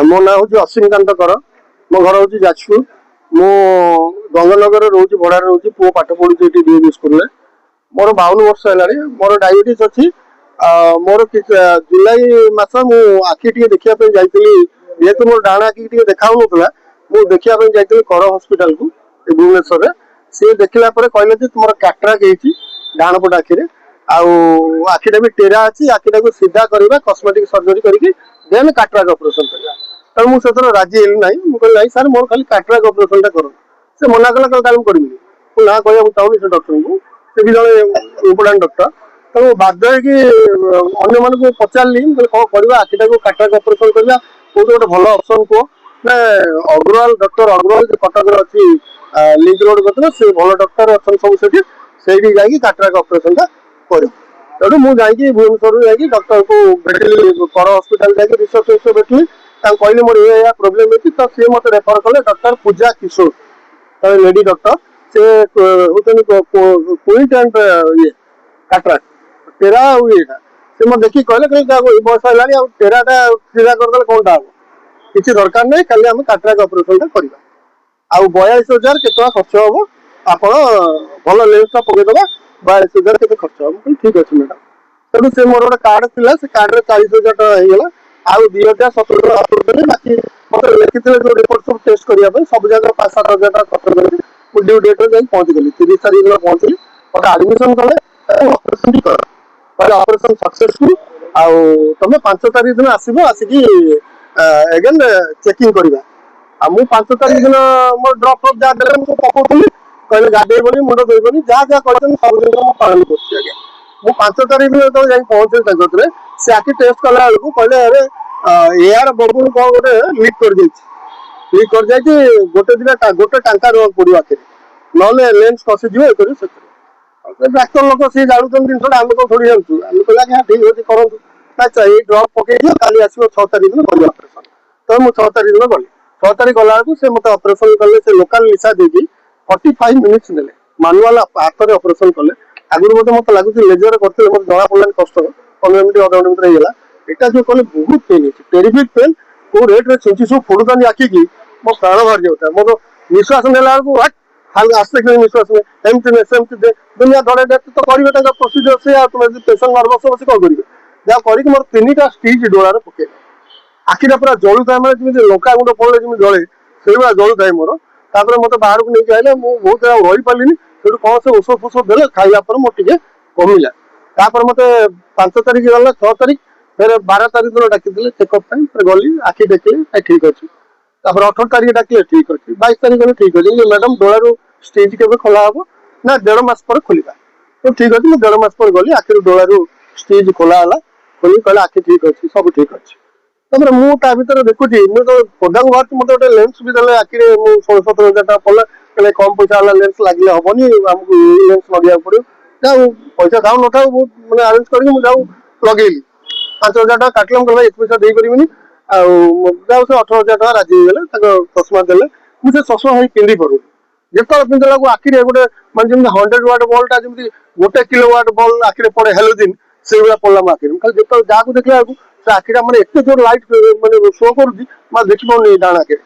मो ना हूँ अश्विनीकांत कर मो घर हूँ जाजपुर मु गंगानगर रोचे भड़ा रोचे पुओ पाठ पढ़ुचे डीएवी स्कूल में मोर 52 वर्ष है मोर डायबिटीज अच्छी मोर जुलाई मस मु आखि टे देखा जाइली जेहेतु मोर डाण आखि टे देखा मुझे देखा जाइली कर हस्पिटाल को भुवनेश्वर में सी देखला कहले तुम कैटराक होती डाण पट आखिरे आखिटा भी टेरा अच्छी आखिटा को सीधा करवा कस्मेटिक सर्जरी करके देन कैटराक ऑपरेशन करवा तो मुझे राजी हेली ना मुझे नहीं सर मोर खाली कैटराक ऑपरेशन कर से मना कला कल करी ना कहना चाहूनी से डॉक्टर को से भी जड़े इम्पोर्टाट डॉक्टर तो बाध्य अन्य मान पचारि कौन करवा आखिटा को कैटराक ऑपरेशन करवा कौट गोटे भल ऑप्शन कह ना अग्रवाल डॉक्टर अग्रवाल जो कटक अच्छी लिंक रोड कर से भल डॉक्टर अच्छा सब से कैटराक ऑपरेशन कर तेणु मुझे भुवनेश्वर जा डॉक्टर को भेटली कर हस्पिटाल जा रिसर्च भेटली कहली मोर ये प्रोब्लेम अच्छी तो सी मत रेफर कले डॉक्टर पूजा किशोर तो लेडी डॉक्टर से क्विंट एंड ये कैटराक टेरा से मत देखिए कहले बयस है टेराटा सीधा करदे कौन हम किसी दरकार नहीं खाली आम कैटराक ऑपरेशन करवा आ 42,000 के खर्च हम आप भल लेंसटा पकईदे 42,000 के खर्च हम ठीक अच्छे मैडम तेणु से मोर गोटे कार्ड थी से कार्ड में 40,000 टका होगा आउ 2,017 टका बाकी मतलब लिखी जो रिपोर्ट सब टेस्ट करने सब जगह 5-7,000 टका खर्च कर ड्यू डेट में पहुंच गली 30 तारीख में पहुंचली मत आडमिशन कले ऑपरेशन कर ऑपरेशन सक्सेसफुल आउ तुम 5 तारीख दिन आसब आसिकी एगेन चेकिंग करवा मु 5 तारीख दिन मो ड्रप फ्रप जहाँ देते मुझे पकाउली कहले गाधेबनी मुंड धोबनी जहाँ जहाँ कहते सब जिन पालन कर 5 तारीख दिन जो जाए पहुंचे से आखि टेस्ट कला बेलू कहले अरे एआर बबुल कौन गोटे लीक कर गोटे दिन गोटे टांका देवा पड़ो आखिर ना लेंस खसीज डाक्तर लोक सी जानून जिन आम कौन थोड़ी जानूँ आम कहला हाँ ठीक अच्छे करूँ अच्छा ये ड्रप पकई काली आस 6 तारीख दिन कर ऑपरेशन तो मुझे 6 तारीख दिन गली 6 तारीख गला से मत ऑपरेशन कले से लोकाल निशा देकी 45 मिनिट्स ने मानुआल हाथ में ऑपरेशन कले आगुरी मत लगुच लेजर करते मत जना पड़ानी कष्ट 15 मिनट अध घंटे होगा यहाँ जो कले बहुत पेन है टेरिफिक पेन को रेट छिंची सब फोड़ुता आखि की मो प्राण बाहर जाता मोर निश्वास नेला हाल आस्ते कि निश्वास में एमती नहीं सेमती दुनिया धड़े तो करेंगे प्रोसीजर से तुम पेसेंट नर्वस बस कौन करेंगे जहाँ करके मोर 3टा स्टिच डोलार पकड़ आखिटा पूरा जलू था जमी लंका गुंड पड़े जमी जले से जलू था मोर मत बाहर को लेकिन आए मुझे बहुत रही पार्ली से कौन से औषध फौषध दे खाइला मोर टे कमिला मत 5 तारीख गला 6 तारीख फिर 12 तारीख दिन डाकी चेकअप गली आखि देखिए ठीक अच्छे 18 तारीख डाकिले ठीक अच्छे 22 तारीख गले ठीक अच्छे मैडम डोलू स्टेज के खोला हम ना 1.5 मास पर खोलिबा तो ठीक अच्छे मुझे 1.5 मास पर गली आखिर डोलू स्टेज खोला खोल कहला आखि ठीक अच्छे सब ठीक अच्छे तब मुझे भर देखुची मुझे पदा को बाहर मत गोटे लेंस भी दे आखिर 16-17,000 टका पड़ा कहले कम पैसा वाला लेंस लगे हेनी आमको लेंस लगे पड़ो जाऊ पैसा था न था बहुत मैंने आरेंज करके मुझे लगेली 5,000 टका काटले मुझे एत पैसा दे पारिनी जाऊ से 18,000 टका राजी होगले चश्मा देले मुझे चश्मा भाई पिंधि पड़ू जिते पिंधला आखिर गोटे मानते 100 वाट बल्टा जमी 1 किलोवाट बल आखिर पड़े हेलोजिन से भाया पड़ा मो आखिर खाली जो जहाँ देखला से आखिटा मैंने एत जोर लाइट मैंने शो कर देखी पाऊनी डाण आखिर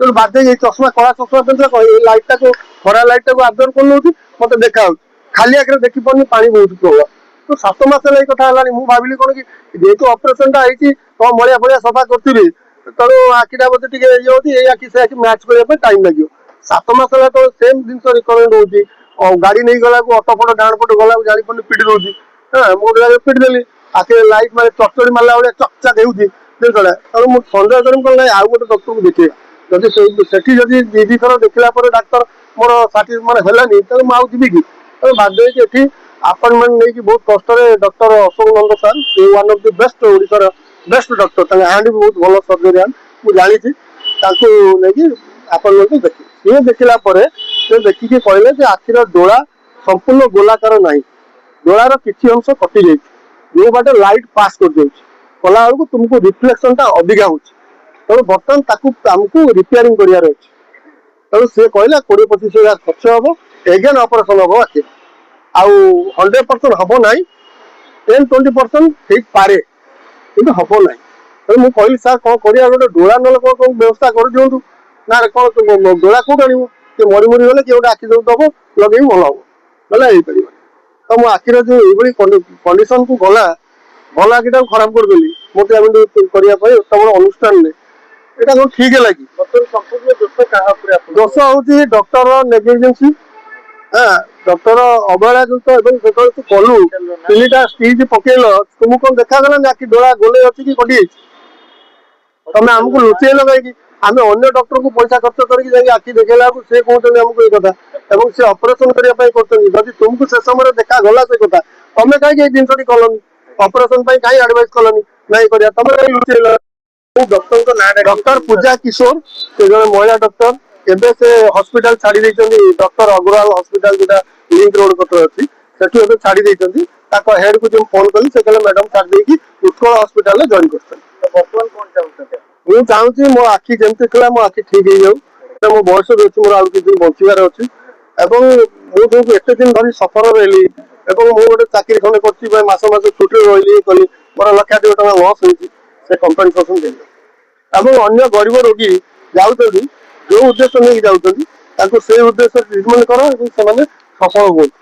तो बाध्य चश्मा कला चश्मा पिंधला लाइटा को खरा लाइटा को आब्जर्व कर नौ मत देखा खाली आखिर देखी पानी पानी बहुत प्रबल तो 7 मास कथा है मुझे भाविली कौन कि जेहतु ऑपरेशन टा होती कौन मलिया फलिया सफा करी तेणु आखिटा मत ये आखि से आखि मैच करने टाइम लगे 7 मास है तो सेम जिन रिकमेंड हो गाड़ी नहीं गला अटो फटो डाण पटे गला जानी पड़े पिटी दूसरी हाँ मुझे पिटी देली आखिर लाइट मारे चचड़ी मारा भाई चकचाक होती जिनसा तेणु मुझे सन्देह कर आउ गोटे डॉक्टर को देखा जदि से 2 थर देखला डाक्तर मोर साथी मैंने है तेज मुझे जी कि बाध्य ये अपॉइंटमेंट नहीं बहुत कष्ट डॉक्टर अशोक नंद सार से वन ऑफ द बेस्ट ओडिशार बेस्ट डॉक्टर हैंड भी बहुत भल सर्जरीआन मुझे जानी नहीं अपॉइंटमेंट देखी सी देखला से देखिए कहले आखिर डोला संपूर्ण गोलाकार ना डोलार किसी अंश कटि जाए जो बाटे लाइट पास कर कला बेलू तुमको रिफ्लेक्शन टा अधिका हो तेणु बर्तमान आमको रिपेयरिंग करार अच्छे तेणु सी कहला 20-25,000 खर्च हम एगेन ऑपरेशन हम आखिर आउ 100% हम ना 10-20% ठीक पारे कि हम ना ମୁଁ କହିଲି ସାର୍ କଣ କରିବା ଗୋଟେ ଡୋଳା ନହେଲେ କଣ ବ୍ୟବସ୍ଥା କରିଦିଅନ୍ତୁ। ନା କଣ ଡୋଳା କୋଉଠି ଆଣିବୁ? କିଏ ମରି ଗଲେ କିଏ ଗୋଟେ ଆଖି ଯୋଉ ଦବ ଲଗେଇବି ଭଲ ହବ, ନହେଲେ ହେଇପାରିବ। ତ ମୋ ଆଖିର ଯୋଉ ଏଇଭଳି କଣ୍ଡିସନ କୁ ଗଲା, ଭଲ ଆଖିଟାକୁ ଖରାପ କରିଦେଲି ମୋଟାମୋଟି କରିବା ପାଇଁ ଏତେ ବଡ ଅନୁଷ୍ଠାନରେ। ଏଇଟା କଣ ଠିକ ହେଲା କି? ସମ୍ପୂର୍ଣ୍ଣ ଦୋଷ କାହା ଉପରେ? ଦୋଷ ହଉଛି ଡକ୍ଟର ନେଗ୍ଲିଜେନ୍ସି, ଡକ୍ଟର ଅବହେଳା ଯୁକ୍ତ। ଏବଂ ଯେତେବେଳେ ତୁ କଲୁ 3ଟା ଷ୍ଟିଚ୍ ପକେଇଲ, ତୁମକୁ କଣ ଦେଖାଗଲାନି ଆଖି ଡୋଳା ଗୋଲେଇ ଅଛି କି କଟି ଯାଇଛି? ତମେ ଆମକୁ ଲୁଚେଇଲ କାହିଁକି? ଆମେ ଅନ୍ୟ ଡକ୍ଟରକୁ ପଇସା ଖର୍ଚ୍ଚ କରିକି ଯାଇକି ଆଖି ଦେଖେଇଲା ବେଳକୁ ସେ କହୁଛନ୍ତି ଆମକୁ ଏଇ କଥା, ଏବଂ ସେ ଅପରେସନ କରିବା ପାଇଁ କରୁଛନ୍ତି। ଯଦି ତୁମକୁ ସେ ସମୟରେ ଦେଖାଗଲା ସେ କଥା, ତମେ କାହିଁକି ଏଇ ଜିନିଷଟି କଲନି? ଅପରେସନ ପାଇଁ କାହିଁକି ଆଡଭାଇସ କଲନି? ନାଇଁ କରିବା, ତମେ କାହିଁକି ଲୁଚେଇଲ? ଡକ୍ଟରଙ୍କ ନାଁଟା ଡକ୍ଟର ପୂଜା କିଶୋର, ସେ ଜଣେ ମହିଳା ଡକ୍ଟର। ଏବେ ସେ ହସ୍ପିଟାଲ ଛାଡି ଦେଇଛନ୍ତି, ଡକ୍ଟର ଅଗ୍ରୱାଲ ହସ୍ପିଟାଲ ଯୋଉଟା ଲିଙ୍କ ରୋଡ ପାଖରେ ଅଛି, ସେଠୁ ଏବେ ଛାଡି ଦେଇଛନ୍ତି। ତାଙ୍କ ହେଡ କୁ ଯୋଉ ଫୋନ କଲି, ସେ କହିଲେ ମ୍ୟାଡାମ ଛାଡି ଦେଇକି ଉତ୍କଳ ହସ୍ପିଟାଲରେ ଜଏନ କରିଛନ୍ତି। ବର୍ତ୍ତମାନ କଣ ଚାହୁଁଛନ୍ତି? ମୁଁ ଚାହୁଁଛି ମୋ ଆଖି ଯେମିତି ଥିଲା ମୋ ଆଖି ଠିକ ହେଇଯାଉ। ମୋ ବୟସ ବି ଅଛି, ମୋର ଆଉ କିଛି ଦିନ ବଞ୍ଚିବାର ଅଛି। ଏବଂ ମୁଁ ଯୋଉ ଏତେ ଦିନ ଧରି ସଫର ରହିଲି, ଏବଂ ମୁଁ ଗୋଟେ ଚାକିରି ଖଣ୍ଡେ କରିଛି, ମାସ ମାସ ଛୁଟିରେ ରହିଲି, କଲି, ମୋର ଲକ୍ଷାଧିକ ଟଙ୍କା ଲସ୍ ହେଇଛି, ସେ କମ୍ପେନସେସନ ଦେଲି। ଏବଂ ଅନ୍ୟ ଗରିବ ରୋଗୀ ଯାଉଛନ୍ତି, ଯୋଉ ଉଦ୍ଦେଶ୍ୟ ନେଇକି ଯାଉଛନ୍ତି, ତାଙ୍କୁ ସେଇ ଉଦ୍ଦେଶ୍ୟରେ ଟ୍ରିଟମେଣ୍ଟ କର ଏବଂ ସେମାନେ ସଫଳ ହୁଅନ୍ତୁ।